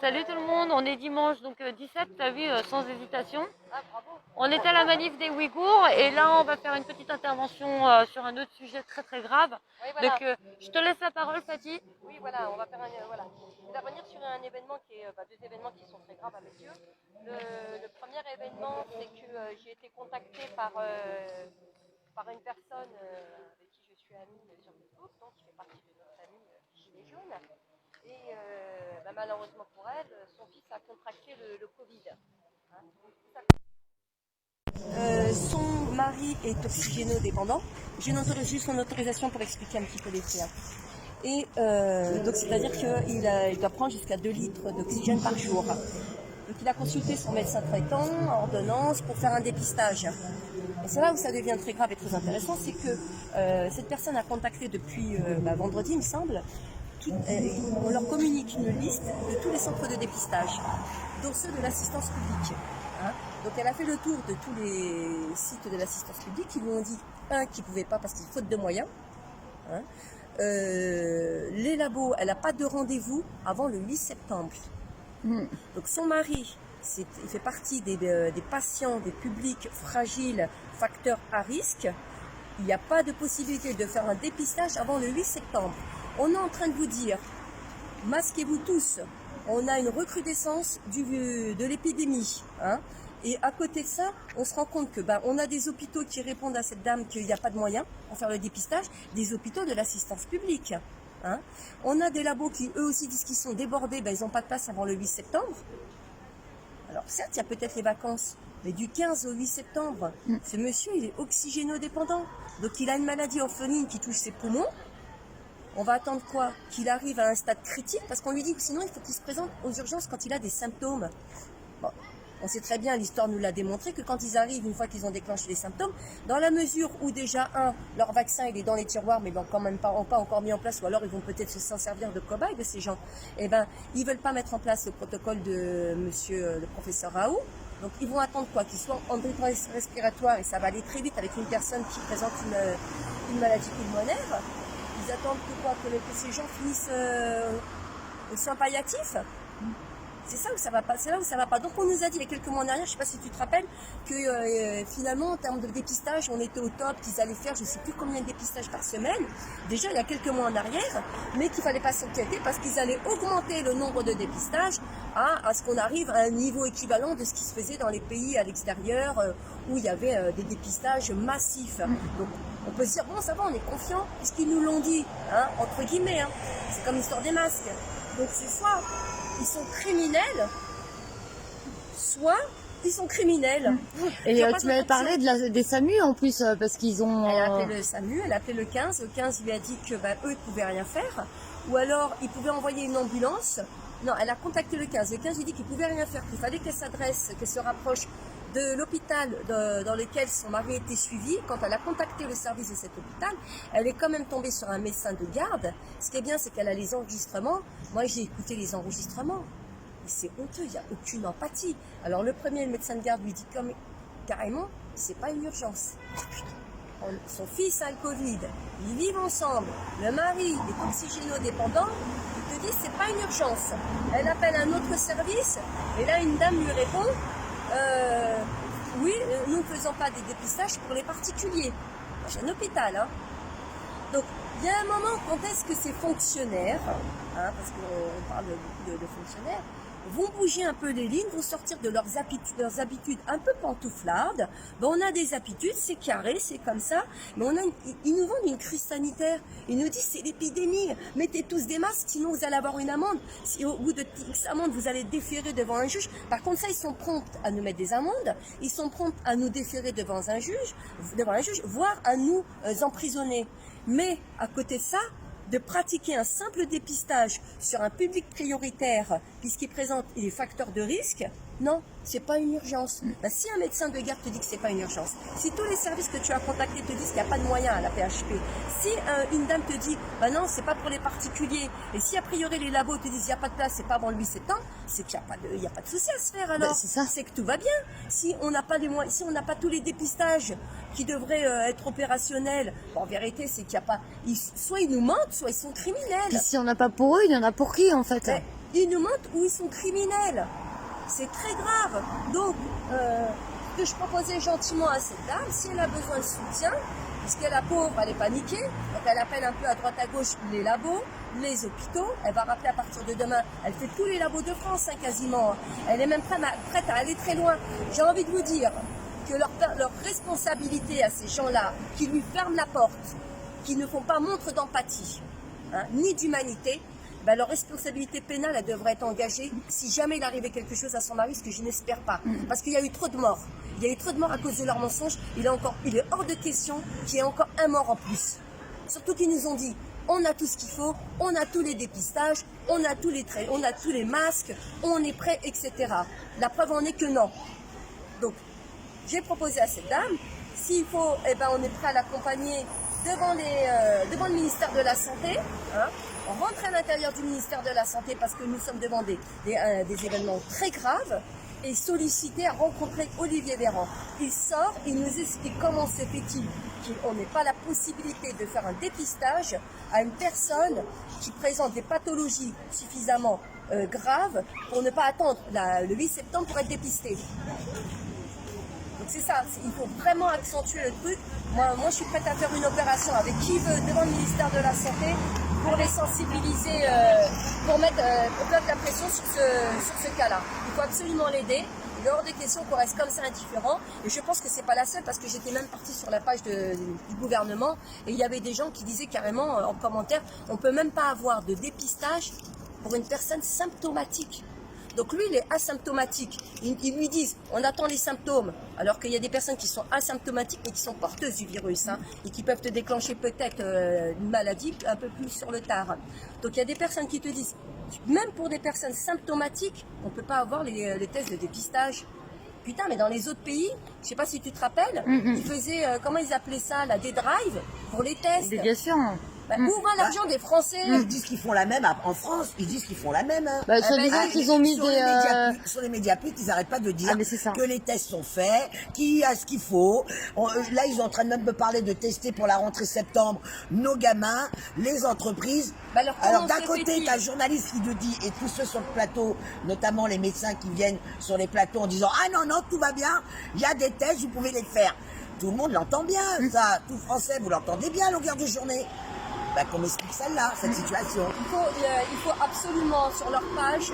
Salut tout le monde, on est dimanche donc 17, t'as vu, sans hésitation. Ah, bravo. On était à la manif des Ouïghours et là on va faire une petite intervention sur un autre sujet très grave. Oui, voilà. Donc je te laisse la parole Fatih. Oui, voilà, on va faire voilà. On va revenir sur un événement qui est, deux événements qui sont très graves à mes yeux. Le premier événement, c'est que j'ai été contactée par une personne avec qui je suis amie sur Facebook, donc qui fait partie de notre famille Gilets jaunes. Et malheureusement pour elle, son fils a contracté le Covid. Hein. Son mari est oxygénodépendant. J'ai juste son autorisation pour expliquer un petit peu les faits. Et donc c'est-à-dire qu'il doit prendre jusqu'à 2 litres d'oxygène par jour. Donc il a consulté son médecin traitant, ordonnance, pour faire un dépistage. Et c'est là où ça devient très grave et très intéressant, c'est que cette personne a contacté depuis vendredi, il me semble. On leur communique une liste de tous les centres de dépistage, dont ceux de l'assistance publique. Hein. Donc elle a fait le tour de tous les sites de l'assistance publique. Ils lui ont dit, qu'ils ne pouvaient pas parce qu'il faute de moyens. Hein. Les labos, elle n'a pas de rendez-vous avant le 8 septembre. Donc son mari, il fait partie des patients, des publics fragiles, facteurs à risque. Il n'y a pas de possibilité de faire un dépistage avant le 8 septembre. On est en train de vous dire, masquez-vous tous, on a une recrudescence de l'épidémie. Hein. Et à côté de ça, on se rend compte que on a des hôpitaux qui répondent à cette dame qu'il n'y a pas de moyens pour faire le dépistage, des hôpitaux de l'assistance publique. Hein. On a des labos qui eux aussi disent qu'ils sont débordés, ils n'ont pas de place avant le 8 septembre. Alors certes, il y a peut-être les vacances, mais du 15 au 8 septembre, ce monsieur il est oxygénodépendant. Donc il a une maladie orpheline qui touche ses poumons. On va attendre quoi? Qu'il arrive à un stade critique, parce qu'on lui dit que sinon il faut qu'il se présente aux urgences quand il a des symptômes. Bon, on sait très bien, l'histoire nous l'a démontré, que quand ils arrivent, une fois qu'ils ont déclenché les symptômes, dans la mesure où déjà, leur vaccin il est dans les tiroirs, mais quand même pas encore mis en place, ou alors ils vont peut-être s'en servir de cobaye de ces gens, ils veulent pas mettre en place le protocole de monsieur le professeur Raoult. Donc ils vont attendre quoi? Qu'ils soient en détresse respiratoire, et ça va aller très vite avec une personne qui présente une maladie pulmonaire. Ils attendent que ces gens finissent aux soins palliatifs. C'est ça où ça va pas. C'est là où ça va pas. Donc on nous a dit il y a quelques mois en arrière, je sais pas si tu te rappelles, que finalement en termes de dépistage, on était au top, qu'ils allaient faire je sais plus combien de dépistages par semaine. Déjà il y a quelques mois en arrière, mais qu'il fallait pas s'inquiéter parce qu'ils allaient augmenter le nombre de dépistages à ce qu'on arrive à un niveau équivalent de ce qui se faisait dans les pays à l'extérieur où il y avait des dépistages massifs. Donc on peut se dire bon ça va, on est confiant puisqu'ils nous l'ont dit, hein, entre guillemets. Hein. C'est comme l'histoire des masques. Donc c'est soit ils sont criminels, soit ils sont criminels. Et tu m'avais parlé des SAMU en plus, parce qu'ils ont... Elle a appelé le SAMU, elle a appelé le 15. Le 15 lui a dit que eux, ils ne pouvaient rien faire. Ou alors, ils pouvaient envoyer une ambulance. Non, elle a contacté le 15. Le 15 lui dit qu'il ne pouvait rien faire, qu'il fallait qu'elle s'adresse, qu'elle se rapproche de l'hôpital dans lequel son mari était suivi. Quand elle a contacté le service de cet hôpital, elle est quand même tombée sur un médecin de garde. Ce qui est bien, c'est qu'elle a les enregistrements. Moi, j'ai écouté les enregistrements. C'est honteux, il n'y a aucune empathie. Alors le premier, le médecin de garde lui dit carrément, c'est pas une urgence. Son fils a le Covid, ils vivent ensemble, le mari est oxygénodépendant, il te dit c'est pas une urgence. Elle appelle un autre service et là une dame lui répond oui, nous ne faisons pas des dépistages pour les particuliers. C'est un hôpital, hein. Donc il y a un moment, quand est-ce que ces fonctionnaires, hein, parce qu'on parle beaucoup de fonctionnaires, vont bouger un peu les lignes, vont sortir de leurs habitudes un peu pantouflardes. On a des habitudes, c'est carré, c'est comme ça, mais ils nous vendent une crise sanitaire. Ils nous disent c'est l'épidémie, mettez tous des masques, sinon vous allez avoir une amende. Si au bout de X amendes, vous allez déférer devant un juge. Par contre, ça, ils sont prompts à nous mettre des amendes, ils sont prompts à nous déférer devant un juge, voire à nous emprisonner. Mais à côté de ça, de pratiquer un simple dépistage sur un public prioritaire, puisqu'il présente les facteurs de risque, non, c'est pas une urgence. Si un médecin de garde te dit que c'est pas une urgence, si tous les services que tu as contactés te disent qu'il n'y a pas de moyens à la PHP, si une dame te dit non, c'est pas pour les particuliers, et si a priori les labos te disent il n'y a pas de place, c'est pas avant le 8 septembre, c'est qu'il n'y a pas de souci à se faire alors. C'est que tout va bien. Si on n'a pas les moyens, si on n'a pas tous les dépistages qui devraient être opérationnels, en vérité, c'est qu'il n'y a pas. Soit ils nous mentent, soit ils sont criminels. Puis si on n'a pas pour eux, il y en a pour qui en fait? ils nous montrent où ils sont criminels. C'est très grave. Donc, ce que je proposais gentiment à cette dame, si elle a besoin de soutien, puisqu'elle est pauvre, elle est paniquée, donc elle appelle un peu à droite à gauche les labos, les hôpitaux, elle va rappeler à partir de demain, elle fait tous les labos de France quasiment, elle est même prête à aller très loin. J'ai envie de vous dire que leur responsabilité à ces gens-là, qui lui ferment la porte, qui ne font pas montre d'empathie, ni d'humanité, ben leur responsabilité pénale, elle devrait être engagée si jamais il arrivait quelque chose à son mari, ce que je n'espère pas. Parce qu'il y a eu trop de morts. Il y a eu trop de morts à cause de leurs mensonges. Il est hors de question qu'il y ait encore un mort en plus. Surtout qu'ils nous ont dit, on a tout ce qu'il faut, on a tous les dépistages, on a tous les masques, on est prêt, etc. La preuve en est que non. Donc, j'ai proposé à cette dame, s'il faut, eh ben, on est prêt à l'accompagner devant le ministère de la Santé, on rentre à l'intérieur du ministère de la Santé parce que nous sommes devant des événements très graves et sollicité à rencontrer Olivier Véran. Il sort, il nous explique comment se fait-il qu'on n'ait pas la possibilité de faire un dépistage à une personne qui présente des pathologies suffisamment graves pour ne pas attendre le 8 septembre pour être dépistée. Donc c'est ça, il faut vraiment accentuer le truc. Moi, je suis prête à faire une opération avec qui veut devant le ministère de la Santé pour les sensibiliser, pour mettre la pression sur ce cas-là. Il faut absolument l'aider. Il est hors de question qu'on reste comme ça indifférent. Et je pense que c'est pas la seule parce que j'étais même partie sur la page du gouvernement et il y avait des gens qui disaient carrément en commentaire, on peut même pas avoir de dépistage pour une personne symptomatique. Donc lui, il est asymptomatique. Ils lui disent, on attend les symptômes, alors qu'il y a des personnes qui sont asymptomatiques mais qui sont porteuses du virus et qui peuvent te déclencher peut-être une maladie un peu plus sur le tard. Donc il y a des personnes qui te disent, même pour des personnes symptomatiques, on ne peut pas avoir les tests de dépistage. Putain, mais dans les autres pays, je ne sais pas si tu te rappelles, ils faisaient, comment ils appelaient ça, des drives pour les tests. Bien sûr. Où va l'argent des Français? Ils disent qu'ils font la même en France, ils disent qu'ils font la même. Soi-disant qu'ils ont mis Sur les médias publics, ils n'arrêtent pas de dire ça. que les tests sont faits, qu'il y a ce qu'il faut. Là, ils sont en train de même me parler de tester pour la rentrée septembre nos gamins, les entreprises. Alors d'un côté, tu as un journaliste qui te dit, et tous ceux sur le plateau, notamment les médecins qui viennent sur les plateaux en disant « Ah non, tout va bien, il y a des tests, vous pouvez les faire ». Tout le monde l'entend bien, ça. Tout français, vous l'entendez bien à longueur de journée. Qu'on m'explique celle-là, cette situation. Il faut absolument sur leur page,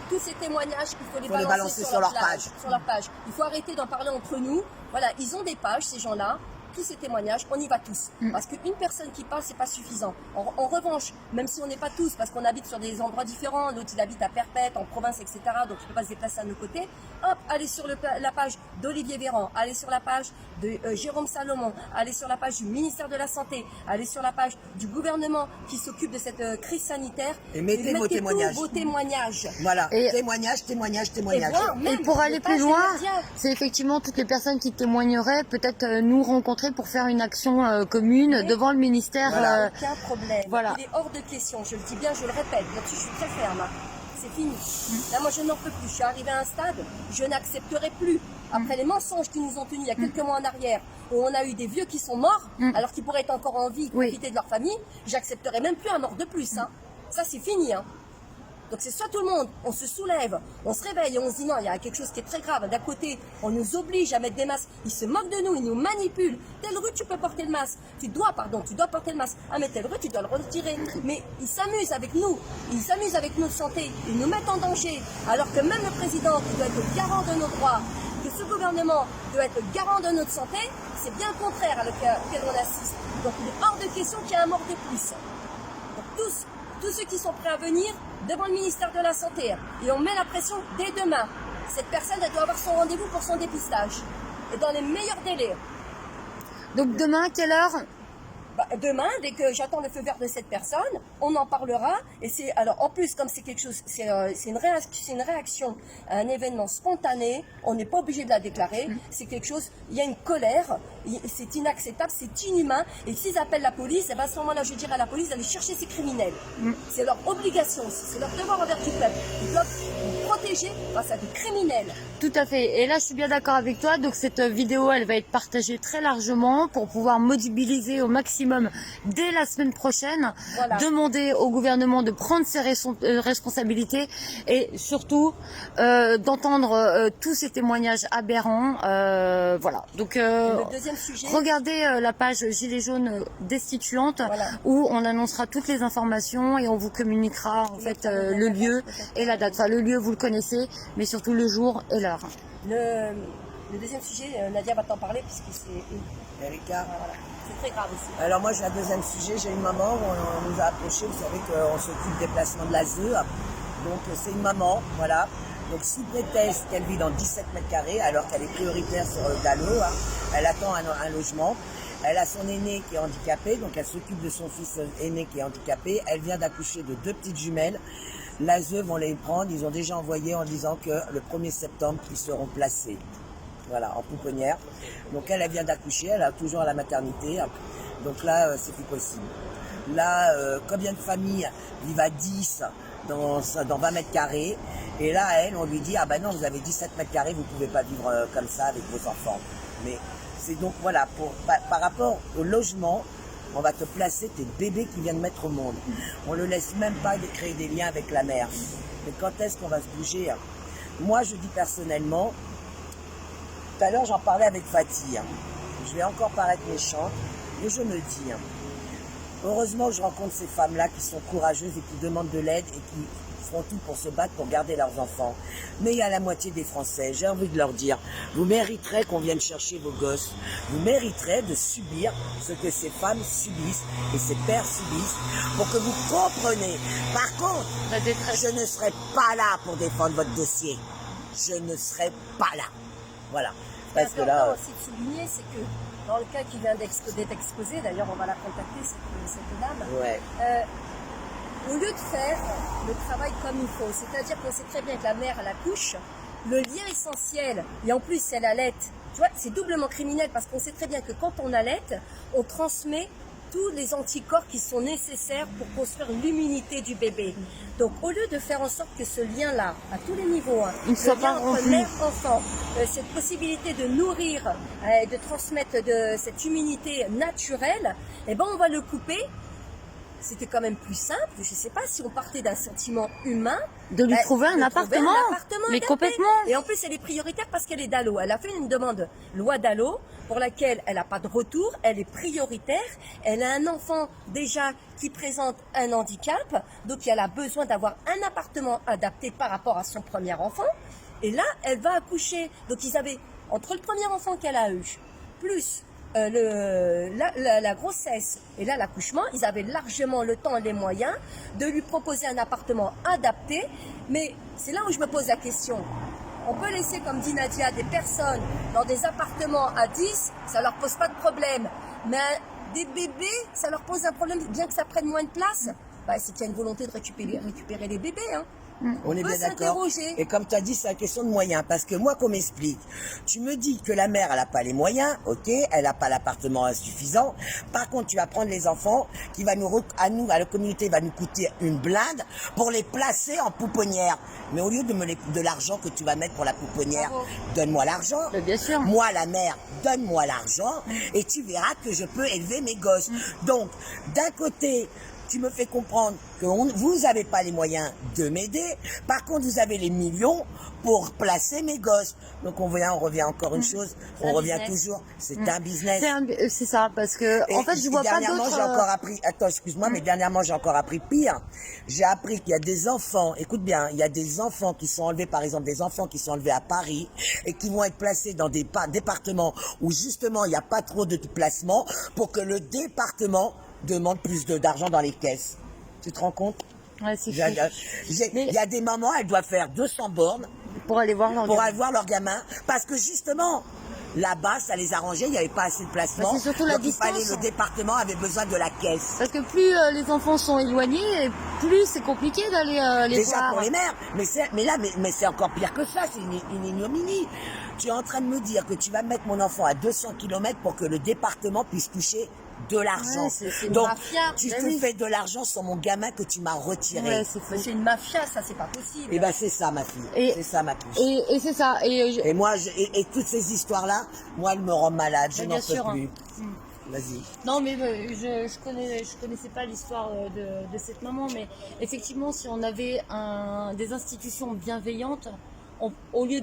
tous ces témoignages, il faut les balancer sur leur page. Sur leur page. Il faut arrêter d'en parler entre nous. Voilà, ils ont des pages, ces gens-là. Tous ces témoignages, on y va tous. Parce qu'une personne qui parle, c'est pas suffisant. En revanche, même si on n'est pas tous, parce qu'on habite sur des endroits différents, l'autre il habite à Perpète, en province, etc., donc il ne peut pas se déplacer à nos côtés, hop, allez sur la page d'Olivier Véran, allez sur la page de Jérôme Salomon, allez sur la page du ministère de la Santé, allez sur la page du gouvernement qui s'occupe de cette crise sanitaire. Et mettez vos témoignages. Vos témoignages. Voilà, et témoignages. Et pour aller plus loin, c'est effectivement toutes les personnes qui témoigneraient peut-être nous rencontrer pour faire une action commune devant le ministère. Voilà. Aucun problème. Voilà. Il est hors de question, je le dis bien, je le répète, là-dessus je suis très ferme. C'est fini. Là, moi, je n'en peux plus. Je suis arrivée à un stade, je n'accepterai plus. Après les mensonges qui nous ont tenus il y a quelques mois en arrière, où on a eu des vieux qui sont morts, alors qu'ils pourraient être encore en vie, profiter de leur famille, j'accepterai même plus un mort de plus. Ça, c'est fini. Donc c'est soit tout le monde, on se soulève, on se réveille et on se dit non, il y a quelque chose qui est très grave. D'un côté, on nous oblige à mettre des masques, ils se moquent de nous, ils nous manipulent. Telle rue, tu peux porter le masque. Tu dois porter le masque. Ah mais telle rue, tu dois le retirer. Mais ils s'amusent avec nous, ils s'amusent avec notre santé, ils nous mettent en danger. Alors que même le président qui doit être le garant de nos droits, que ce gouvernement doit être le garant de notre santé, c'est bien le contraire à lequel on assiste. Donc il est hors de question qu'il y ait un mort de plus. Donc tous ceux qui sont prêts à venir devant le ministère de la Santé, et on met la pression dès demain. Cette personne, elle doit avoir son rendez-vous pour son dépistage, et dans les meilleurs délais. Donc demain, quelle heure? Demain, dès que j'attends le feu vert de cette personne, on en parlera. Et c'est alors en plus comme c'est quelque chose, c'est une réaction à un événement spontané. On n'est pas obligé de la déclarer. C'est quelque chose. Il y a une colère, c'est inacceptable, c'est inhumain. Et s'ils appellent la police, eh ben, à ce moment-là, je dirais à la police d'aller chercher ces criminels. C'est leur obligation aussi, c'est leur devoir envers tout le peuple. Ils doivent nous protéger face à des criminels. Tout à fait. Et là, je suis bien d'accord avec toi. Donc, cette vidéo, elle va être partagée très largement pour pouvoir mobiliser au maximum dès la semaine prochaine. Voilà. Demander au gouvernement de prendre ses responsabilités et surtout d'entendre tous ces témoignages aberrants. Voilà. Donc, Le deuxième sujet. regardez la page Gilets jaunes destituante Voilà. où on annoncera toutes les informations et on vous communiquera en fait le lieu et la date. Enfin, le lieu, vous le connaissez, mais surtout le jour et l'heure. Le deuxième sujet, Nadia va t'en parler puisque c'est Erika. voilà. C'est très grave aussi. Alors moi j'ai un deuxième sujet, j'ai une maman, on nous a approché, vous savez qu'on s'occupe des placements de l'ASE, donc c'est une maman, voilà. Donc sous prétexte qu'elle vit dans 17 mètres carrés, alors qu'elle est prioritaire sur Dalo, elle attend un logement, elle a son aîné qui est handicapé, donc elle s'occupe de son fils aîné qui est handicapé, elle vient d'accoucher de 2 petites jumelles, l'ASE vont les prendre, ils ont déjà envoyé en disant que le 1er septembre ils seront placés. Voilà, en pouponnière. Donc elle vient d'accoucher, elle a toujours à la maternité. Donc là, c'est plus possible. Là, combien de familles vivent à 10 dans 20 mètres carrés? Et là, elle, on lui dit, ah ben non, vous avez 17 mètres carrés, vous ne pouvez pas vivre comme ça avec vos enfants. Mais c'est donc, voilà, par rapport au logement, on va te placer tes bébés qui viennent mettre au monde. On ne le laisse même pas de créer des liens avec la mère. Mais quand est-ce qu'on va se bouger? Moi, je dis personnellement, tout à l'heure, j'en parlais avec Fatih. Je vais encore paraître méchante, mais je me dis, heureusement que je rencontre ces femmes-là qui sont courageuses et qui demandent de l'aide et qui feront tout pour se battre pour garder leurs enfants. Mais il y a la moitié des Français, j'ai envie de leur dire, vous mériterez qu'on vienne chercher vos gosses. Vous mériterez de subir ce que ces femmes subissent et ces pères subissent pour que vous compreniez. Par contre, je ne serai pas là pour défendre votre dossier. Je ne serai pas là. Voilà. Parce que là, aussi de souligner, c'est que dans le cas qui vient d'être exposé, d'ailleurs on va la contacter, cette dame, ouais. Au lieu de faire le travail comme il faut, c'est-à-dire qu'on sait très bien que la mère elle accouche, le lien essentiel, et en plus elle allait, tu vois, c'est doublement criminel parce qu'on sait très bien que quand on allait, on transmet tous les anticorps qui sont nécessaires pour construire l'immunité du bébé. Donc au lieu de faire en sorte que ce lien-là, à tous les niveaux, il le lien entre mère-enfant, cette possibilité de nourrir, de transmettre cette immunité naturelle, eh ben on va le couper. C'était quand même plus simple, je ne sais pas, si on partait d'un sentiment humain. De lui trouver un appartement, mais adapté. complètement. Et en plus, elle est prioritaire parce qu'elle est Dalo. Elle a fait une demande loi Dalo pour laquelle elle n'a pas de retour, elle est prioritaire. Elle a un enfant déjà qui présente un handicap, donc elle a besoin d'avoir un appartement adapté par rapport à son premier enfant. Et là, elle va accoucher. Donc ils avaient, entre le premier enfant qu'elle a eu, plus la grossesse et là l'accouchement, ils avaient largement le temps et les moyens de lui proposer un appartement adapté. Mais c'est là où je me pose la question. On peut laisser, comme dit Nadia, des personnes dans des appartements à 10, ça leur pose pas de problème. Mais des bébés, ça leur pose un problème, bien que ça prenne moins de place. Bah, c'est qu'il y a une volonté de récupérer les bébés, hein. On est bien d'accord. Et comme tu as dit, c'est la question de moyens. Parce que moi, qu'on m'explique, tu me dis que la mère, elle n'a pas les moyens, ok, elle n'a pas l'appartement suffisant. Par contre, tu vas prendre les enfants qui va à la communauté, va nous coûter une blinde pour les placer en pouponnière. Mais au lieu de l'argent que tu vas mettre pour la pouponnière, donne-moi l'argent. Bien sûr. Moi, la mère, donne-moi l'argent et tu verras que je peux élever mes gosses. Donc, d'un côté, tu me fais comprendre que vous n'avez pas les moyens de m'aider. Par contre, vous avez les millions pour placer mes gosses. Donc, on revient encore une chose. On revient toujours. C'est un business. C'est ça, parce que, en fait, je vois pas d'autres... j'ai encore appris... Attends, excuse-moi, mais dernièrement, j'ai encore appris pire. J'ai appris qu'il y a des enfants, écoute bien, il y a des enfants qui sont enlevés, par exemple, des enfants qui sont enlevés à Paris et qui vont être placés dans des départements où, justement, il n'y a pas trop de placements pour que le département demande plus d'argent dans les caisses. Tu te rends compte? Ouais, c'est il y a des mamans, elles doivent faire 200 bornes pour aller voir leur gamin. Parce que justement, Là-bas, ça les arrangeait, il n'y avait pas assez de placement. Bah, c'est surtout la donc il fallait, distance. le département avait besoin de la caisse. Parce que plus les enfants sont éloignés, et plus c'est compliqué d'aller les Déjà voir. pour les mères, mais c'est encore pire que ça, c'est une ignominie. Tu es en train de me dire que tu vas mettre mon enfant à 200 km pour que le département puisse toucher de l'argent. Ouais, c'est une Donc, mafia. tu Ben te oui. fais de l'argent sur mon gamin que tu m'as retiré. Ouais, c'est fou. C'est une mafia, ça, c'est pas possible. Et ben c'est ça ma fille, Et- c'est ça ma puce. Et c'est ça. Et moi, et toutes ces histoires-là, moi, elles me rendent malade, je Mais n'en bien peux sûr, plus. Mm. Vas-y. Non, mais je connaissais pas l'histoire de cette maman, mais effectivement, si on avait des institutions bienveillantes, au lieu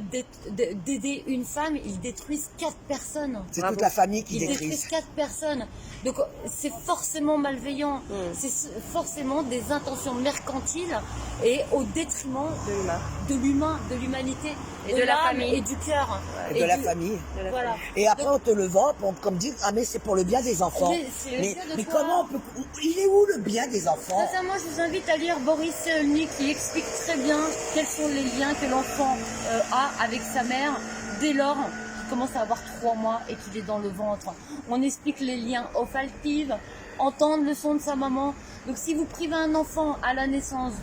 d'aider une femme, ils détruisent 4 personnes. C'est Bravo. toute la famille qui Ils détruit. détruisent 4 personnes. Donc c'est forcément malveillant. C'est forcément des intentions mercantiles et au détriment de l'humain, de l'humanité, Et de la l'âme famille. et du cœur. Et de la famille. Voilà. Et après, on te le vend comme dire, ah mais c'est pour le bien des enfants. C'est le bien de mais quoi comment on peut... Il est où le bien des enfants? Sincèrement, je vous invite à lire Boris Cyrulnik qui explique très bien quels sont les liens que l'enfant a avec sa mère dès lors qu'il commence à avoir 3 mois et qu'il est dans le ventre. On explique les liens olfactifs, entendre le son de sa maman. Donc si vous privez un enfant à la naissance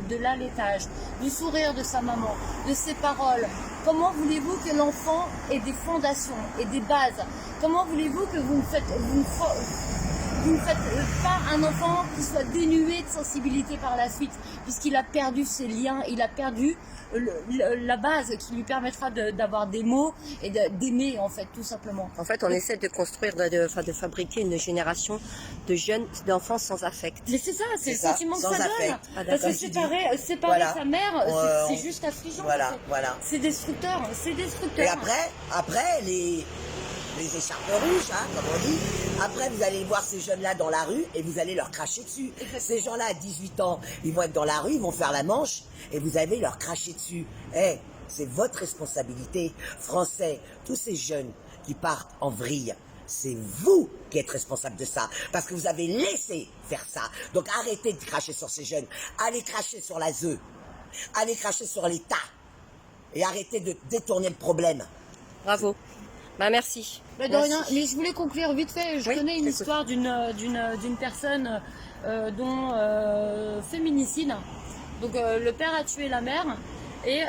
de l'allaitage, du sourire de sa maman, de ses paroles, comment voulez-vous que l'enfant ait des fondations et des bases? Comment voulez-vous que vous ne faites pas un enfant qui soit dénué de sensibilité par la suite, puisqu'il a perdu ses liens, il a perdu la base qui lui permettra d'avoir des mots et d'aimer, en fait, tout simplement. En fait, on essaie de construire, de fabriquer une génération de jeunes, d'enfants sans affect. Mais c'est ça, c'est le ça, sentiment que sans ça affect. donne. Ah, Parce d'accord, que tu dis. séparer Voilà. sa mère, c'est On- juste affligeant. Voilà, en fait. voilà. C'est destructeur, c'est destructeur. Et après les écharpes rouges, hein, comme on dit. Après, vous allez voir ces jeunes-là dans la rue et vous allez leur cracher dessus. Ces gens-là, à 18 ans, ils vont être dans la rue, ils vont faire la manche et vous allez leur cracher dessus. Eh, c'est votre responsabilité, Français, tous ces jeunes qui partent en vrille. C'est vous qui êtes responsable de ça, parce que vous avez laissé faire ça. Donc arrêtez de cracher sur ces jeunes. Allez cracher sur la ZEU. Allez cracher sur l'État. Et arrêtez de détourner le problème. Bravo. Bah merci. Mais de Merci. rien. Mais je voulais conclure vite fait. Je Oui, connais une écoute. histoire d'une personne dont féminicide. Donc le père a tué la mère et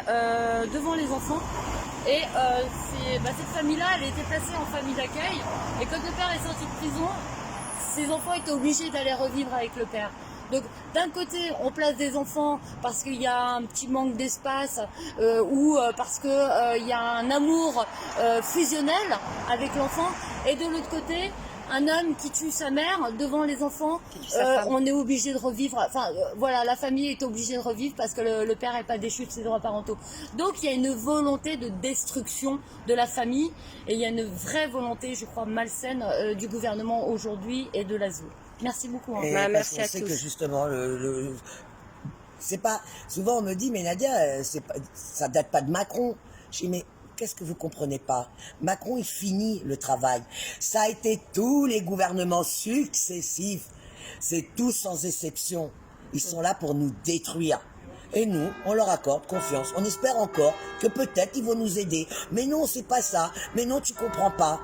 devant les enfants. Et cette famille-là, elle était placée en famille d'accueil. Et quand le père est sorti de prison, ses enfants étaient obligés d'aller revivre avec le père. Donc d'un côté, on place des enfants parce qu'il y a un petit manque d'espace ou parce que il y a un amour fusionnel avec l'enfant. Et de l'autre côté, un homme qui tue sa mère devant les enfants, tue sa femme. on est obligé de revivre. Enfin, voilà, la famille est obligée de revivre parce que le père n'est pas déchu de ses droits parentaux. Donc, il y a une volonté de destruction de la famille et il y a une vraie volonté, je crois, malsaine du gouvernement aujourd'hui et de l'ASO. Merci beaucoup. Hein. Et Bah, parce merci qu'on à sait tous. que justement, c'est pas. Souvent, on me dit, mais Nadia, ça date pas de Macron. Je dis, mais qu'est-ce que vous comprenez pas? Macron, il finit le travail. Ça a été tous les gouvernements successifs. C'est tous sans exception. Ils sont là pour nous détruire. Et nous, on leur accorde confiance. On espère encore que peut-être ils vont nous aider. Mais non, c'est pas ça. Mais non, tu comprends pas.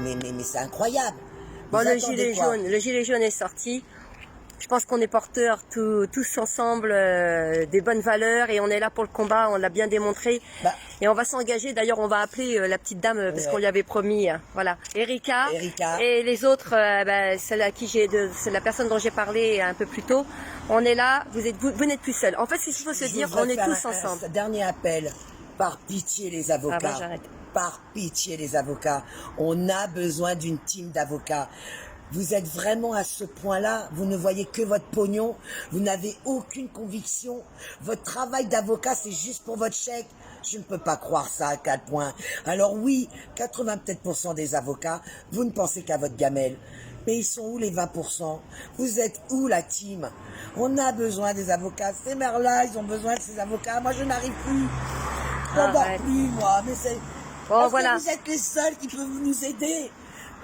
Mais c'est incroyable. Bon, Vous le attendez quoi? le gilet jaune est sorti. Je pense qu'on est porteurs tous ensemble des bonnes valeurs et on est là pour le combat, on l'a bien démontré. Bah. Et on va s'engager, d'ailleurs on va appeler la petite dame parce Ouais. qu'on lui avait promis, voilà, Erika. Et les autres, celle à qui c'est la personne dont j'ai parlé un peu plus tôt. On est là, vous n'êtes plus seuls. En fait, ce qu'il faut se dire, on est tous ensemble. Dernier appel, par pitié les avocats. Ah bah, j'arrête. Par pitié les avocats. On a besoin d'une team d'avocats. Vous êtes vraiment à ce point-là, vous ne voyez que votre pognon, vous n'avez aucune conviction. Votre travail d'avocat, c'est juste pour votre chèque. Je ne peux pas croire ça à 4 points. Alors oui, 80% des avocats, vous ne pensez qu'à votre gamelle. Mais ils sont où les 20%? Vous êtes où la team? On a besoin des avocats. Ces mères-là, ils ont besoin de ces avocats. Moi, je n'arrive plus. Je n'en dors Arrête. plus, moi. Mais c'est... Bon, Parce voilà. que vous êtes les seuls qui peuvent nous aider.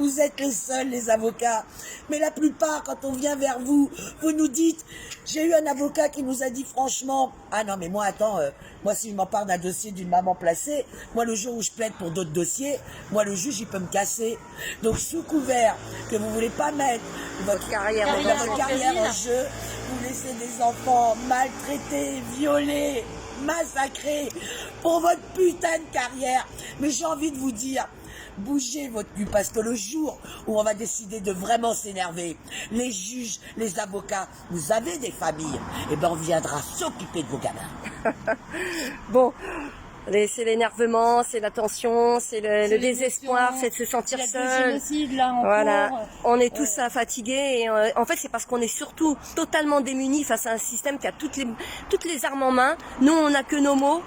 Vous êtes les seuls, les avocats. Mais la plupart, quand on vient vers vous, vous nous dites, j'ai eu un avocat qui nous a dit franchement, ah non mais moi attends, moi si je m'en parle d'un dossier d'une maman placée, moi le jour où je plaide pour d'autres dossiers, moi le juge il peut me casser. Donc sous couvert que vous voulez pas mettre votre carrière en jeu, vous laissez des enfants maltraités, violés, massacrés pour votre putain de carrière. Mais j'ai envie de vous dire, bougez votre cul, parce que le jour où on va décider de vraiment s'énerver, les juges, les avocats, vous avez des familles, et ben on viendra s'occuper de vos gamins. Bon, c'est l'énervement, c'est la tension, c'est le désespoir, c'est de se sentir seul. Voilà, on est tous fatigués et en fait c'est parce qu'on est surtout totalement démunis face à un système qui a toutes les armes en main. Nous on n'a que nos mots,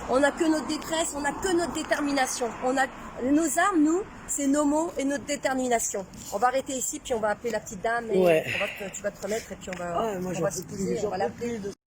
on n'a que notre détresse, on n'a que notre détermination. On a nos armes, nous, c'est nos mots et notre détermination. On va arrêter ici puis on va appeler la petite dame et tu vas te remettre et puis on va se poser, on va l'appeler.